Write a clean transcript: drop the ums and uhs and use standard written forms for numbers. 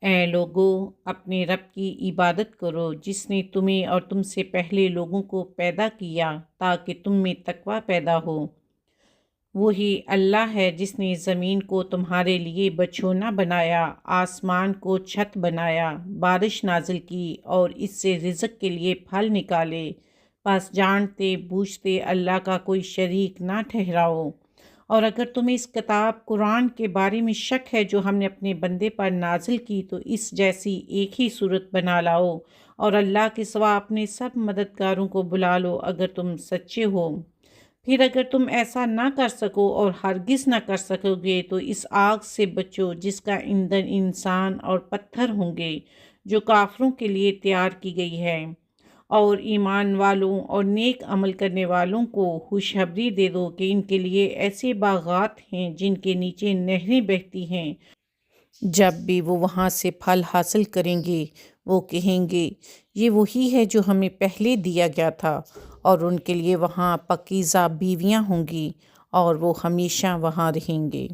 اے لوگو، اپنے رب کی عبادت کرو جس نے تمہیں اور تم سے پہلے لوگوں کو پیدا کیا تاکہ تم میں تقوی پیدا ہو۔ وہی اللہ ہے جس نے زمین کو تمہارے لیے بچھونا بنایا، آسمان کو چھت بنایا، بارش نازل کی اور اس سے رزق کے لیے پھل نکالے۔ پس جانتے بوجھتے اللہ کا کوئی شریک نہ ٹھہراؤ۔ اور اگر تمہیں اس کتاب قرآن کے بارے میں شک ہے جو ہم نے اپنے بندے پر نازل کی تو اس جیسی ایک ہی صورت بنا لاؤ اور اللہ کے سوا اپنے سب مددگاروں کو بلا لو اگر تم سچے ہو۔ پھر اگر تم ایسا نہ کر سکو اور ہرگز نہ کر سکو گے تو اس آگ سے بچو جس کا ایندھن انسان اور پتھر ہوں گے، جو کافروں کے لیے تیار کی گئی ہے۔ اور ایمان والوں اور نیک عمل کرنے والوں کو خوشخبری دے دو کہ ان کے لیے ایسے باغات ہیں جن کے نیچے نہریں بہتی ہیں۔ جب بھی وہ وہاں سے پھل حاصل کریں گے وہ کہیں گے یہ وہی ہے جو ہمیں پہلے دیا گیا تھا، اور ان کے لیے وہاں پاکیزہ بیویاں ہوں گی اور وہ ہمیشہ وہاں رہیں گے۔